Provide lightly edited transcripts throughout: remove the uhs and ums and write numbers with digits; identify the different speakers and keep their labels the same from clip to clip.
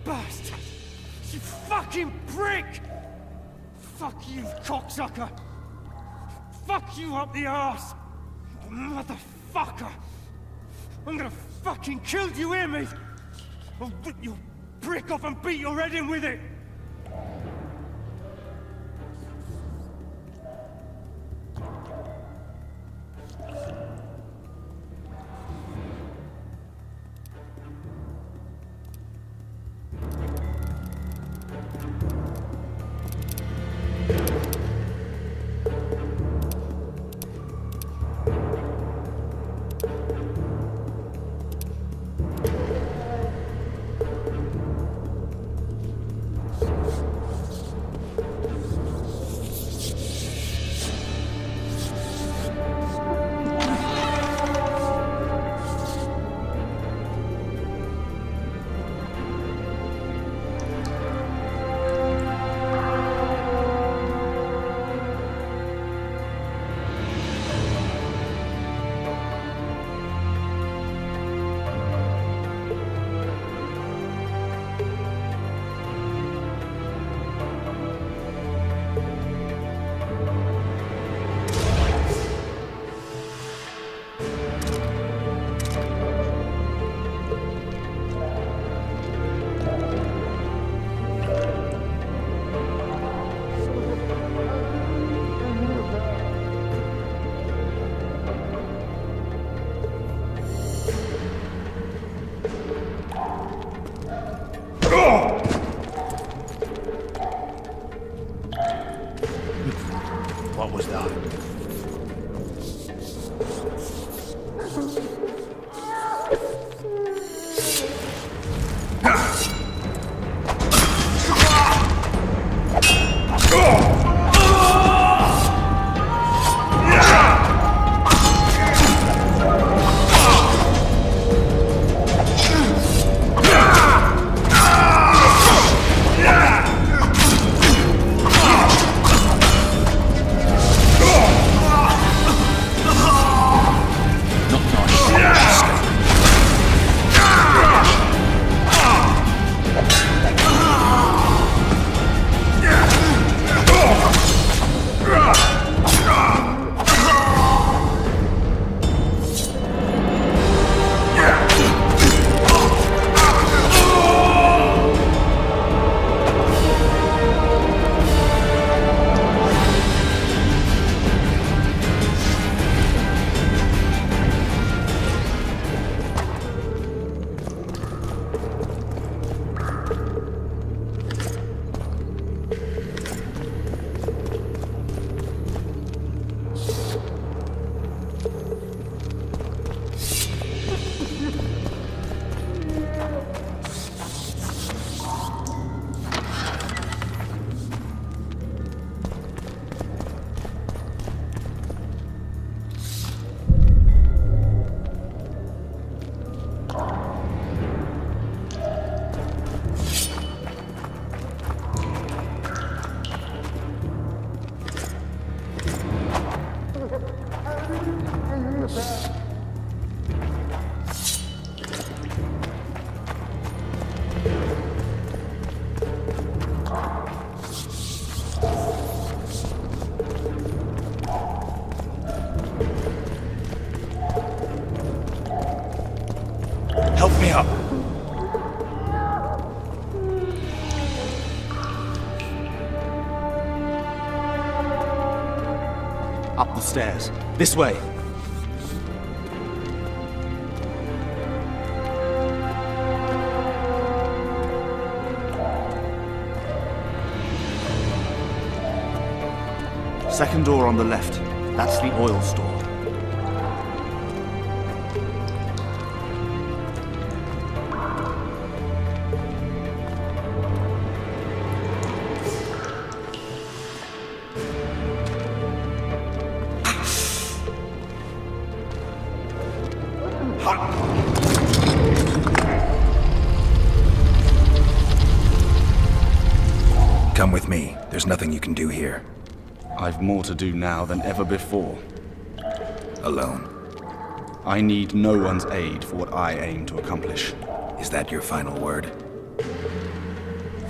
Speaker 1: bastard! You fucking prick! Fuck you, cocksucker! Fuck you up the arse! Motherfucker! I'm gonna fucking kill you, hear me? I'll rip your brick off and beat your head in with it!
Speaker 2: What was that? Help me up. Up the stairs. This way. Second door on the left. That's the oil store.
Speaker 3: Come with me. There's nothing you can do here.
Speaker 2: I've more to do now than ever before.
Speaker 3: Alone.
Speaker 2: I need no one's aid for what I aim to accomplish.
Speaker 3: Is that your final word?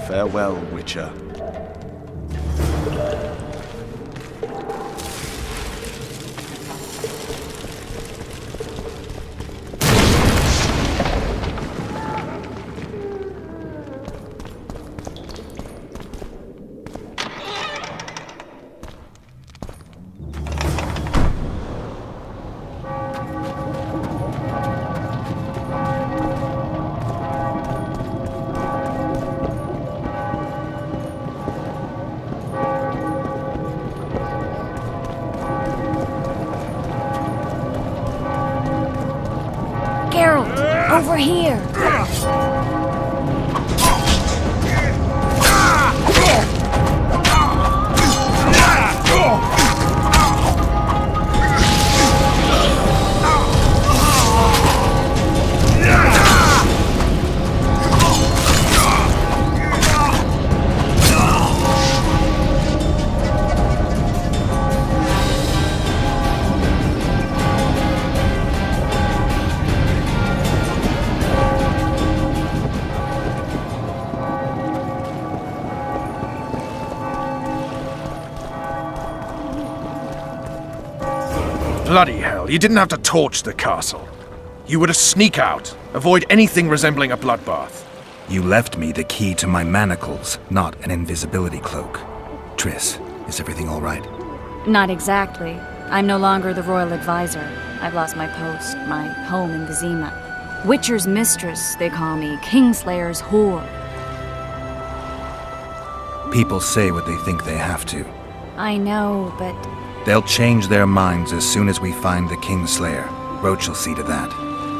Speaker 2: Farewell, Witcher.
Speaker 4: Over here!
Speaker 5: Bloody hell, you didn't have to torch the castle. You were to sneak out, avoid anything resembling a bloodbath.
Speaker 3: You left me the key to my manacles, not an invisibility cloak. Triss, is everything all right?
Speaker 4: Not exactly. I'm no longer the royal advisor. I've lost my post, my home in Vizima. Witcher's mistress, they call me. Kingslayer's whore.
Speaker 3: People say what they think they have to.
Speaker 4: I know, but...
Speaker 3: They'll change their minds as soon as we find the Kingslayer. Roach will see to that.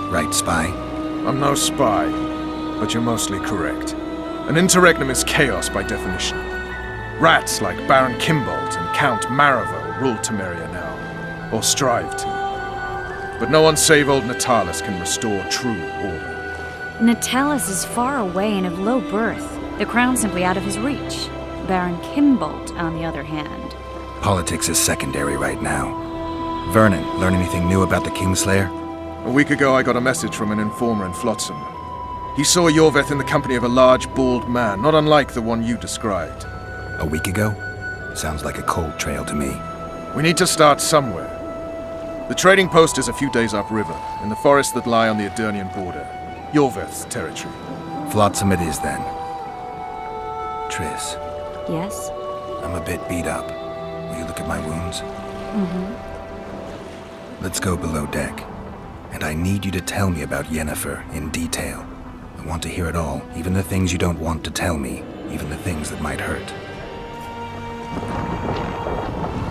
Speaker 3: Right, Spy?
Speaker 5: I'm no spy, but you're mostly correct. An interregnum is chaos by definition. Rats like Baron Kimbold and Count Maravel rule Temeria now, or strive to. But no one save old Natalis can restore true order.
Speaker 4: Natalis is far away and of low birth. The crown's simply out of his reach. Baron Kimbold, on the other hand.
Speaker 3: Politics is secondary right now. Vernon, learn anything new about the Kingslayer?
Speaker 5: A week ago I got a message from an informer in Flotsam. He saw Iorveth in the company of a large, bald man, not unlike the one you described.
Speaker 3: A week ago? Sounds like a cold trail to me.
Speaker 5: We need to start somewhere. The trading post is a few days upriver, in the forests that lie on the Edirnian border. Iorveth's territory.
Speaker 3: Flotsam it is, then. Triss,
Speaker 4: Yes?
Speaker 3: I'm a bit beat up. Will you look at my wounds? Let's go below deck. And I need you to tell me about Yennefer in detail. I want to hear it all, even the things you don't want to tell me, even the things that might hurt.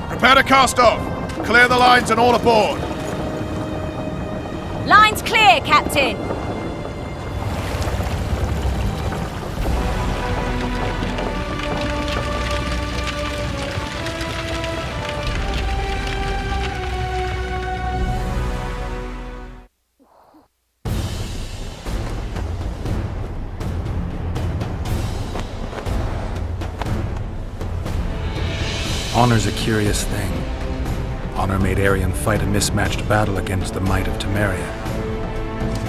Speaker 5: Prepare to cast off! Clear the lines and all aboard!
Speaker 4: Line's clear, Captain!
Speaker 3: Honor's a curious thing. Honor made Arian fight a mismatched battle against the might of Temeria.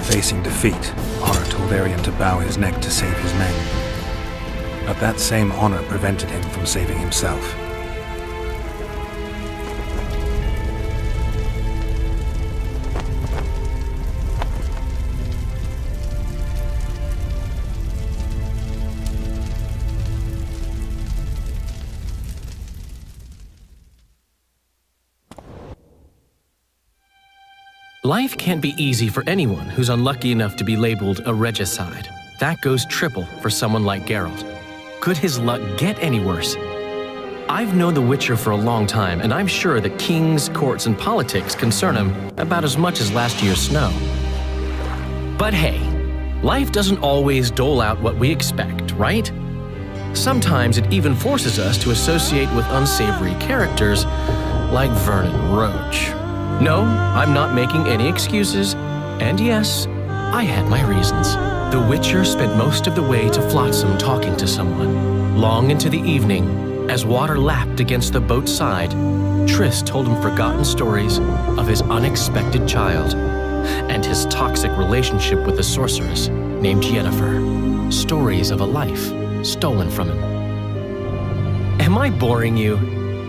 Speaker 3: Facing defeat, Honor told Arian to bow his neck to save his men. But that same honor prevented him from saving himself.
Speaker 6: Life can't be easy for anyone who's unlucky enough to be labeled a regicide. That goes triple for someone like Geralt. Could his luck get any worse? I've known the Witcher for a long time, and I'm sure that kings, courts, and politics concern him about as much as last year's snow. But hey, life doesn't always dole out what we expect, right? Sometimes it even forces us to associate with unsavory characters like Vernon Roach. No, I'm not making any excuses, and yes, I had my reasons. The Witcher spent most of the way to Flotsam talking to someone. Long into the evening, as water lapped against the boat's side, Triss told him forgotten stories of his unexpected child and his toxic relationship with a sorceress named Yennefer. Stories of a life stolen from him. Am I boring you?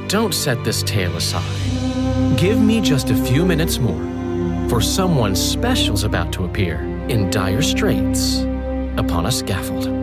Speaker 6: Don't set this tale aside. Give me just a few minutes more, for someone special's about to appear in dire straits upon a scaffold.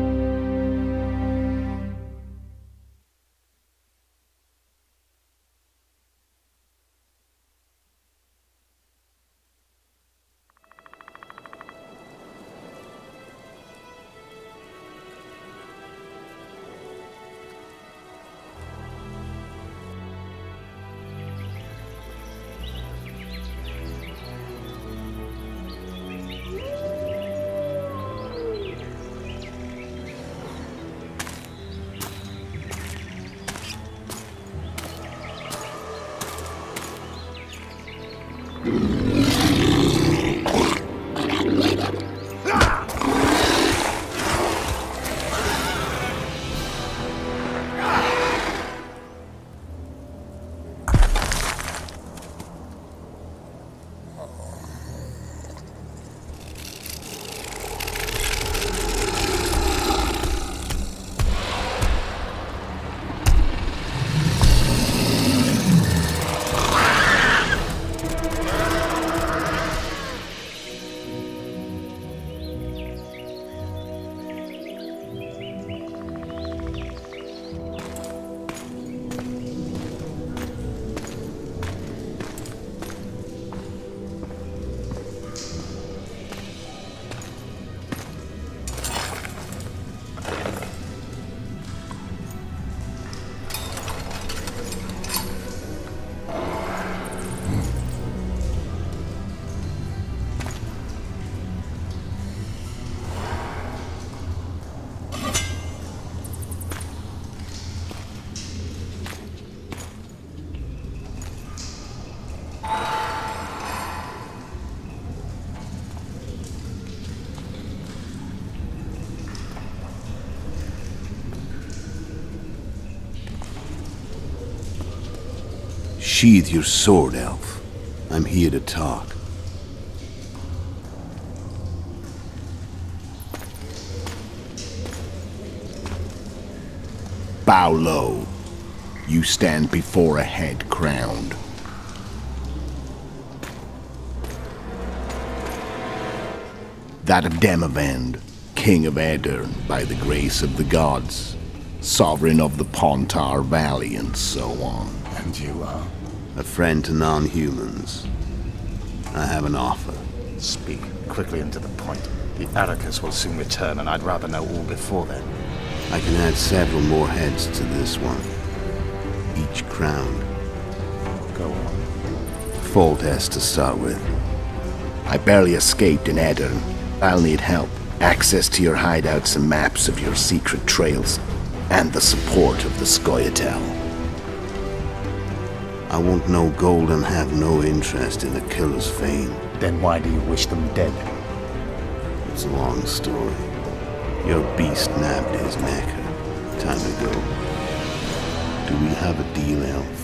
Speaker 7: Sheathe your sword, elf. I'm here to talk. Bow low. You stand before a head crowned. That of Demavend, King of Aedirn by the grace of the gods, sovereign of the Pontar Valley, and so on.
Speaker 8: And you are?
Speaker 7: A friend to non-humans. I have an offer.
Speaker 8: Speak quickly and to the point. The Arrakis will soon return, and I'd rather know all before then.
Speaker 7: I can add several more heads to this one. Each crowned.
Speaker 8: Go on.
Speaker 7: Foltest to start with. I barely escaped in Aedirn. I'll need help. Access to your hideouts and maps of your secret trails. And the support of the Scoia'tael. I want no gold and have no interest in a killer's fame.
Speaker 8: Then why do you wish them dead?
Speaker 7: It's a long story. Your beast nabbed his neck time ago. Do we have a deal, elf?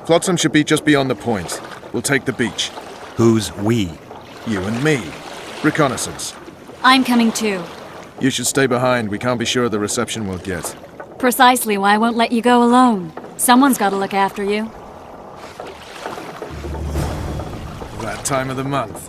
Speaker 5: Flotsam should be just beyond the point. We'll take the beach.
Speaker 3: Who's we?
Speaker 5: You and me. Reconnaissance.
Speaker 4: I'm coming too.
Speaker 5: You should stay behind. We can't be sure of the reception we'll get.
Speaker 4: Precisely why I won't let you go alone. Someone's got to look after you.
Speaker 5: That time of the month.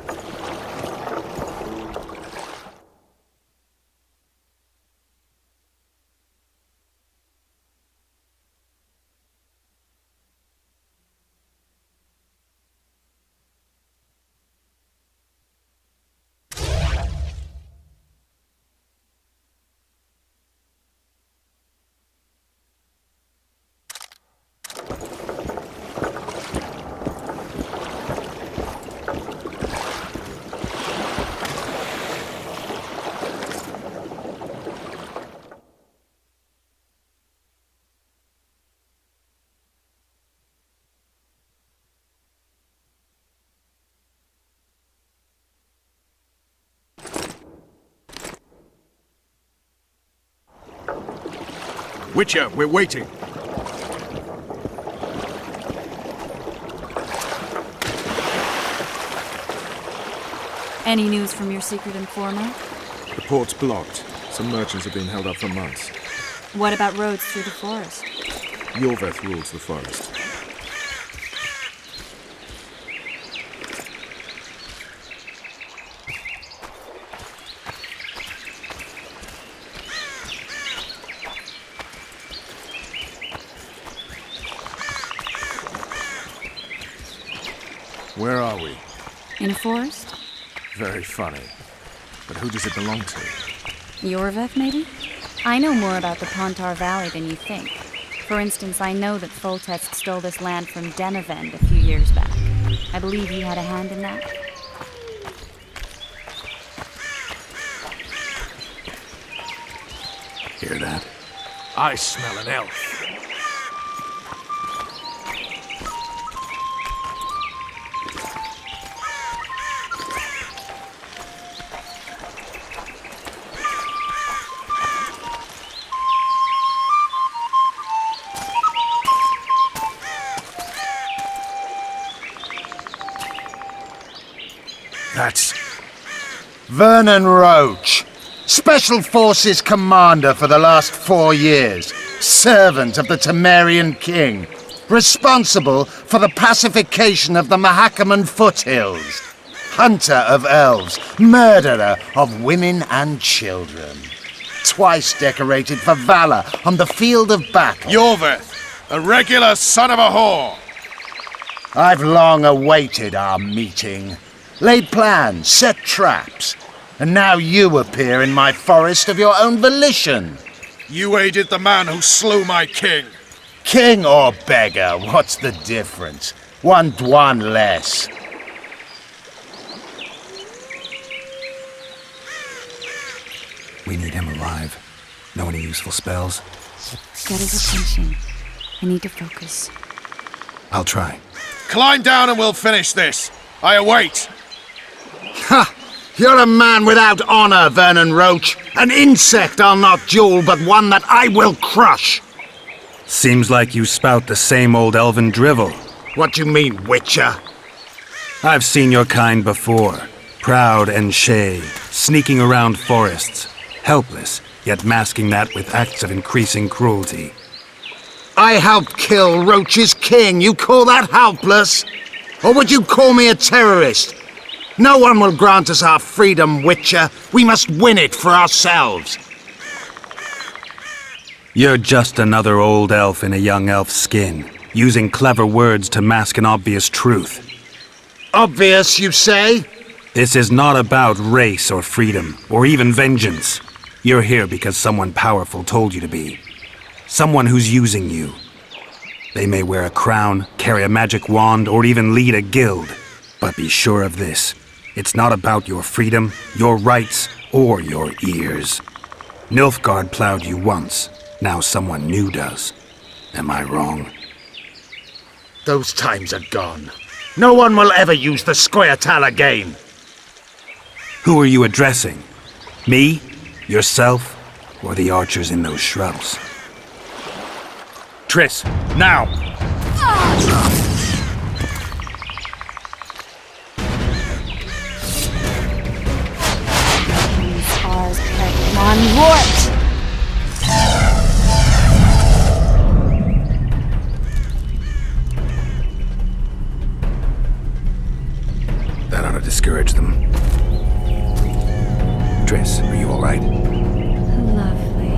Speaker 5: Witcher, we're waiting.
Speaker 4: Any news from your secret informer?
Speaker 5: The port's blocked. Some merchants have been held up for months.
Speaker 4: What about roads through the forest?
Speaker 5: Iorveth rules the forest. Where are we?
Speaker 4: In a forest?
Speaker 5: Very funny. But who does it belong to?
Speaker 4: Iorveth, maybe? I know more about the Pontar Valley than you think. For instance, I know that Foltest stole this land from Denevend a few years back. I believe you had a hand in that.
Speaker 3: Hear that?
Speaker 5: I smell an elf.
Speaker 7: That's Vernon Roach, Special Forces Commander for the last 4 years, servant of the Temerian King, responsible for the pacification of the Mahakaman foothills, hunter of elves, murderer of women and children. Twice decorated for valor on the field of battle.
Speaker 5: Iorveth, a regular son of a whore!
Speaker 7: I've long awaited our meeting. Laid plans, set traps, and now you appear in my forest of your own volition.
Speaker 5: You aided the man who slew my king.
Speaker 7: King or beggar, what's the difference? One Dwan less.
Speaker 3: We need him alive. Know any useful spells?
Speaker 4: Get his attention. I need to focus.
Speaker 3: I'll try.
Speaker 5: Climb down and we'll finish this. I await.
Speaker 7: Ha! You're a man without honor, Vernon Roach. An insect I'll not duel, but one that I will crush.
Speaker 3: Seems like you spout the same old elven drivel.
Speaker 7: What do you mean, Witcher?
Speaker 3: I've seen your kind before. Proud and shay, sneaking around forests. Helpless, yet masking that with acts of increasing cruelty.
Speaker 7: I helped kill Roach's king. You call that helpless? Or would you call me a terrorist? No one will grant us our freedom, Witcher. We must win it for ourselves.
Speaker 3: You're just another old elf in a young elf's skin, using clever words to mask an obvious truth.
Speaker 7: Obvious, you say?
Speaker 3: This is not about race or freedom, or even vengeance. You're here because someone powerful told you to be. Someone who's using you. They may wear a crown, carry a magic wand, or even lead a guild. But be sure of this. It's not about your freedom, your rights, or your ears. Nilfgaard plowed you once. Now someone new does. Am I wrong?
Speaker 7: Those times are gone. No one will ever use the Scoia'tael again.
Speaker 3: Who are you addressing? Me? Yourself? Or the archers in those shrubs?
Speaker 5: Triss, now!
Speaker 4: Ours, Mon Rort!
Speaker 3: That ought to discourage them. Triss, are you all right?
Speaker 4: Lovely.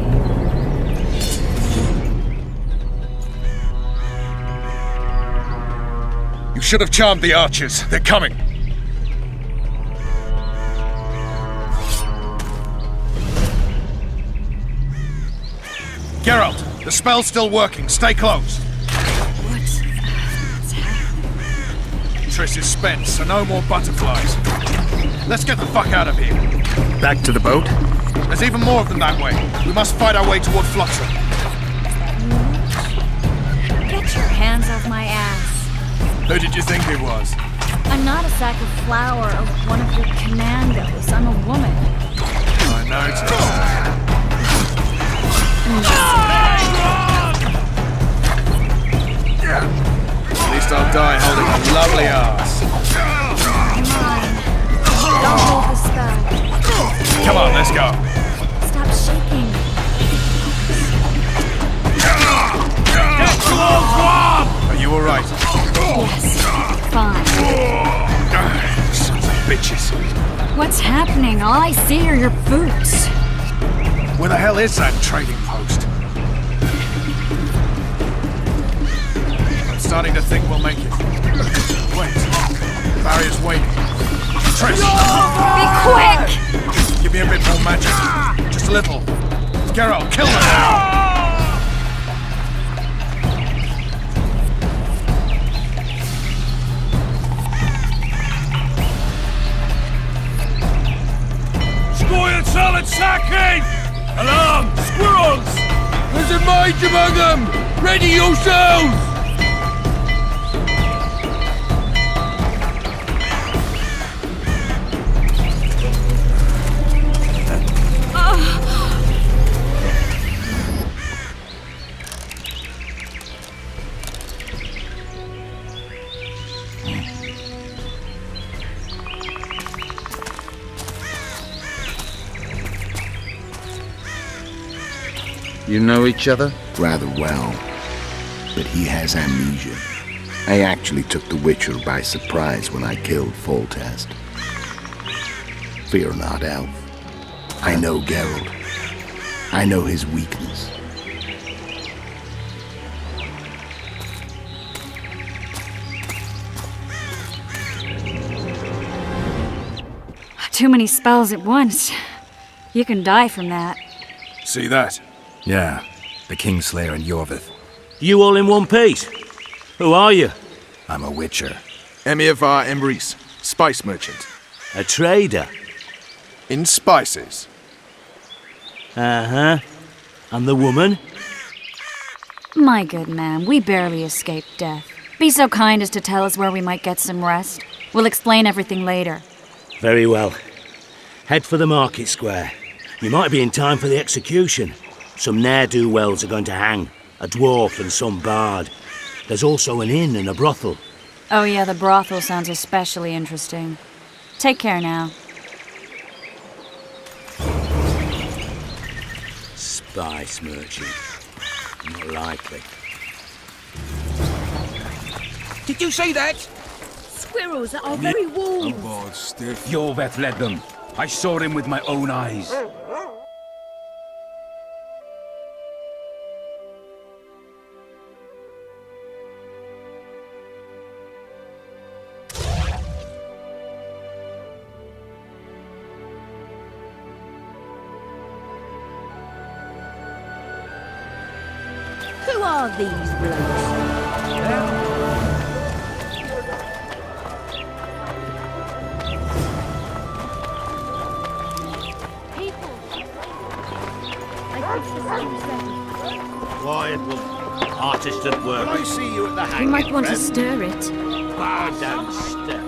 Speaker 5: You should have charmed the archers. They're coming. Geralt, the spell's still working. Stay close.
Speaker 4: What's happening?
Speaker 5: Triss is spent, so no more butterflies. Let's get the fuck out of here.
Speaker 3: Back to the boat?
Speaker 5: There's even more of them that way. We must fight our way toward Flotsam.
Speaker 4: Get your hands off my ass.
Speaker 5: Who did you think it was?
Speaker 4: I'm not a sack of flour or one of your commandos. I'm a woman.
Speaker 5: I noticed. At least I'll die holding a lovely ass.
Speaker 4: Don't hold the spell.
Speaker 5: Come on, let's go.
Speaker 4: Stop shaking.
Speaker 5: Are you alright?
Speaker 4: Yes. Fine.
Speaker 5: Sons of bitches.
Speaker 4: What's happening? All I see are your boots.
Speaker 5: Where the hell is that trading post? I'm starting to think we'll make it. Wait. Barrier's waiting. Trish!
Speaker 4: Be quick!
Speaker 5: Give me a bit more magic. Just a little. Geralt, kill them now!
Speaker 1: Scoia'tael attacking! Alarm! Squirrels!
Speaker 5: There's a mage among them! Ready yourselves!
Speaker 2: You know each other?
Speaker 7: Rather well, but he has amnesia. I actually took the Witcher by surprise when I killed Foltest. Fear not, Elf. I know Geralt. I know his weakness.
Speaker 4: Too many spells at once. You can die from that.
Speaker 5: See that?
Speaker 3: Yeah, the Kingslayer and Iorveth.
Speaker 9: You all in one piece? Who are you?
Speaker 3: I'm a Witcher.
Speaker 5: Iorveth Emrys, spice merchant.
Speaker 9: A trader?
Speaker 5: In spices.
Speaker 9: Uh-huh. And the woman?
Speaker 4: My good man, we barely escaped death. Be so kind as to tell us where we might get some rest. We'll explain everything later.
Speaker 9: Very well. Head for the market square. You might be in time for the execution. Some ne'er-do-wells are going to hang. A dwarf and some bard. There's also an inn and a brothel.
Speaker 4: Oh yeah, the brothel sounds especially interesting. Take care now.
Speaker 9: Spice merchant. Not likely.
Speaker 10: Did you see that?
Speaker 11: Squirrels at our very walls.
Speaker 10: Iorveth led them. I saw him with my own eyes.
Speaker 11: Who are these blokes? People. I think this
Speaker 9: Quiet woman. Artist at work. I see you at the
Speaker 11: You
Speaker 9: hanging.
Speaker 11: might want to stir it.
Speaker 9: Bow down step.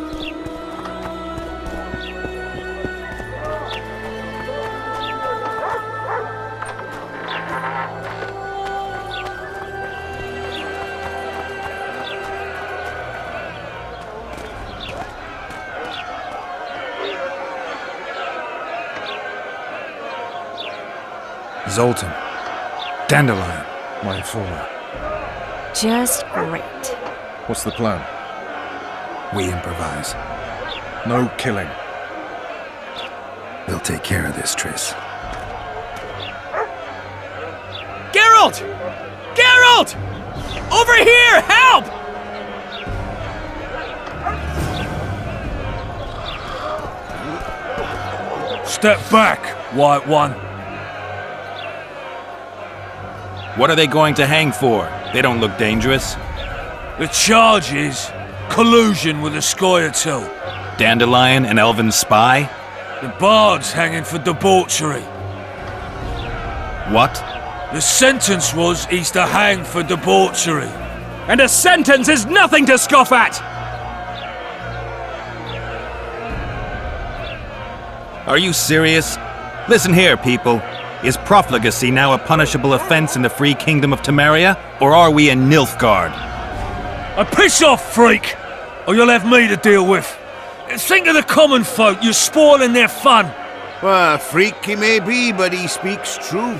Speaker 3: Zoltan. Dandelion, my informer.
Speaker 4: Just great.
Speaker 5: What's the plan?
Speaker 3: We improvise.
Speaker 5: No killing.
Speaker 3: We'll take care of this, Triss.
Speaker 1: Geralt! Geralt! Over here! Help!
Speaker 10: Step back, White One.
Speaker 12: What are they going to hang for? They don't look dangerous.
Speaker 10: The charge is collusion with the Scoia'tael.
Speaker 12: Dandelion, an elven spy?
Speaker 10: The bard's hanging for debauchery.
Speaker 12: What?
Speaker 10: The sentence was he's to hang for debauchery.
Speaker 1: And a sentence is nothing to scoff at!
Speaker 12: Are you serious? Listen here, people. Is profligacy now a punishable offense in the free kingdom of Temeria, or are we in Nilfgaard?
Speaker 10: Piss off, freak! Or you'll have me to deal with. Think of the common folk, you're spoiling their fun.
Speaker 7: Well, freak he may be, but he speaks true.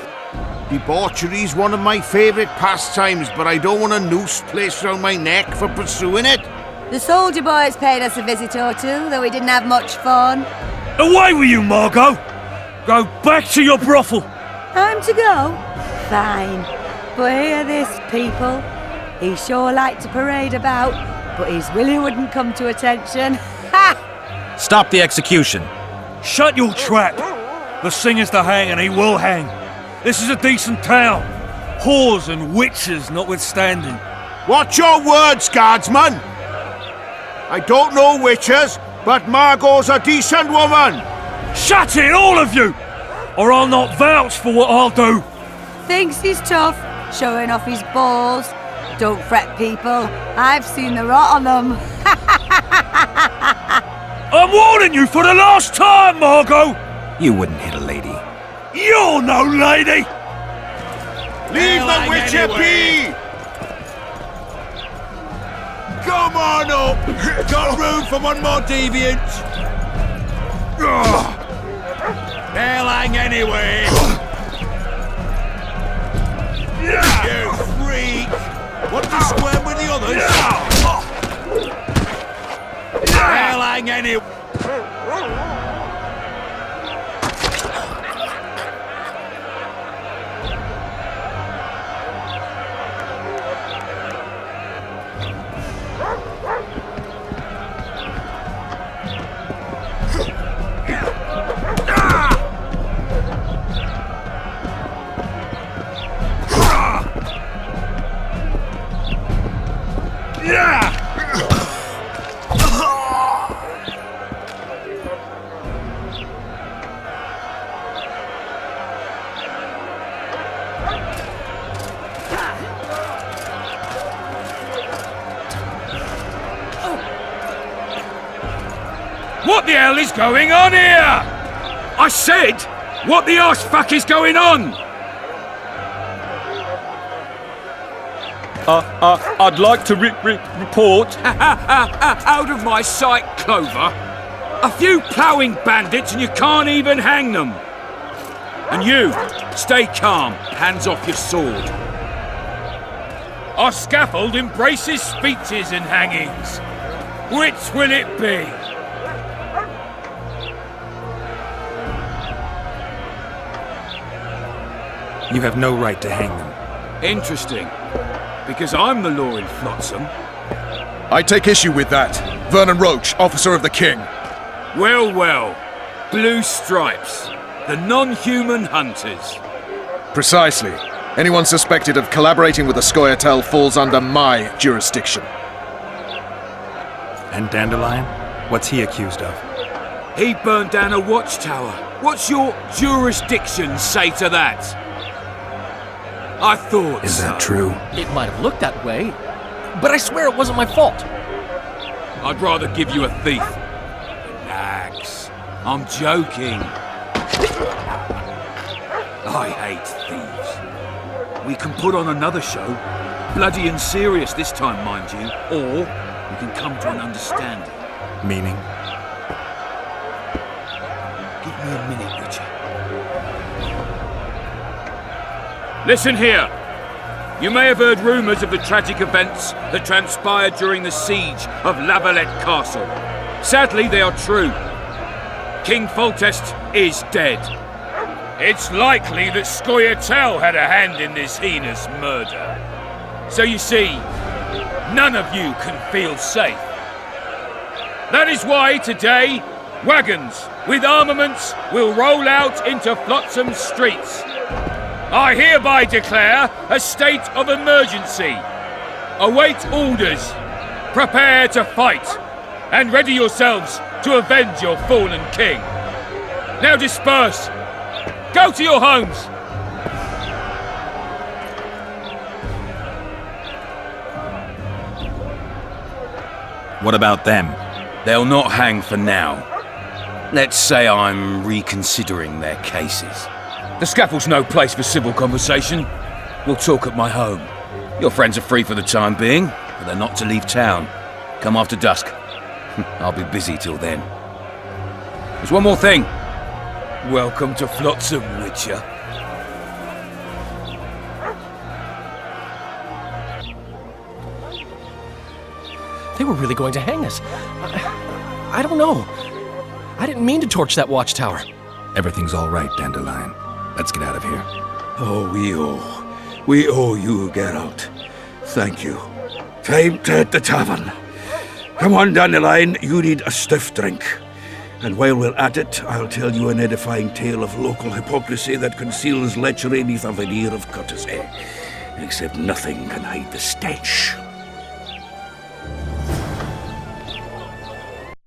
Speaker 7: Debauchery's one of my favourite pastimes, but I don't want a noose placed around my neck for pursuing it.
Speaker 13: The soldier boys paid us a visit or two, though we didn't have much fun.
Speaker 10: Away with you, Margot! Go back to your brothel!
Speaker 13: Time to go? Fine. But hear this, people. He sure liked to parade about, but his willy wouldn't come to attention. Ha!
Speaker 12: Stop the execution.
Speaker 10: Shut your trap! The singer's to hang and he will hang. This is a decent town. Whores and witches notwithstanding.
Speaker 7: Watch your words, guardsman! I don't know witches, but Margot's a decent woman!
Speaker 10: Shut it, all of you! Or I'll not vouch for what I'll do.
Speaker 13: Thinks he's tough, showing off his balls. Don't fret, people. I've seen the rot on them.
Speaker 10: I'm warning you for the last time, Margot!
Speaker 12: You wouldn't hit a lady.
Speaker 10: You're no lady!
Speaker 7: Leave the witcher be! Come on up! Got room for one more deviant! They'll hang anyway! You freak! Want to square with the others? They'll hang anyway!
Speaker 10: What the hell is going on here? I said, what the arse fuck is going on? I'd like to report. Out of my sight, Clover. A few ploughing bandits and you can't even hang them. And you, stay calm, hands off your sword. Our scaffold embraces speeches and hangings. Which will it be?
Speaker 3: You have no right to hang them.
Speaker 10: Interesting. Because I'm the law in Flotsam.
Speaker 5: I take issue with that. Vernon Roach, officer of the king.
Speaker 10: Well, well. Blue stripes. The non-human hunters.
Speaker 5: Precisely. Anyone suspected of collaborating with the Scoia'tael falls under my jurisdiction.
Speaker 3: And Dandelion? What's he accused of?
Speaker 10: He burned down a watchtower. What's your jurisdiction say to that? I thought
Speaker 3: Is that true?
Speaker 6: It might have looked that way, but I swear it wasn't my fault.
Speaker 10: I'd rather give you a thief. Relax. I'm joking. I hate thieves. We can put on another show. Bloody and serious this time, mind you. Or we can come to an understanding.
Speaker 3: Meaning?
Speaker 10: Give me a minute, Richard. Listen here. You may have heard rumours of the tragic events that transpired during the siege of Lavalette Castle. Sadly, they are true. King Foltest is dead. It's likely that Scoia'tael had a hand in this heinous murder. So you see, none of you can feel safe. That is why today, wagons with armaments will roll out into Flotsam's streets. I hereby declare a state of emergency. Await orders. Prepare to fight. And ready yourselves to avenge your fallen king. Now disperse. Go to your homes.
Speaker 12: What about them?
Speaker 10: They'll not hang for now. Let's say I'm reconsidering their cases. The scaffold's no place for civil conversation. We'll talk at my home. Your friends are free for the time being, but they're not to leave town. Come after dusk. I'll be busy till then. There's one more thing. Welcome to Flotsam, Witcher.
Speaker 6: They were really going to hang us. I don't know. I didn't mean to torch that watchtower.
Speaker 3: Everything's all right, Dandelion. Let's get out of here.
Speaker 14: Oh, we owe you, Geralt. Thank you. Time to hit the tavern. Come on, Dandelion, you need a stiff drink. And while we're at it, I'll tell you an edifying tale of local hypocrisy that conceals lechery neath a veneer of courtesy. Except nothing can hide the stench.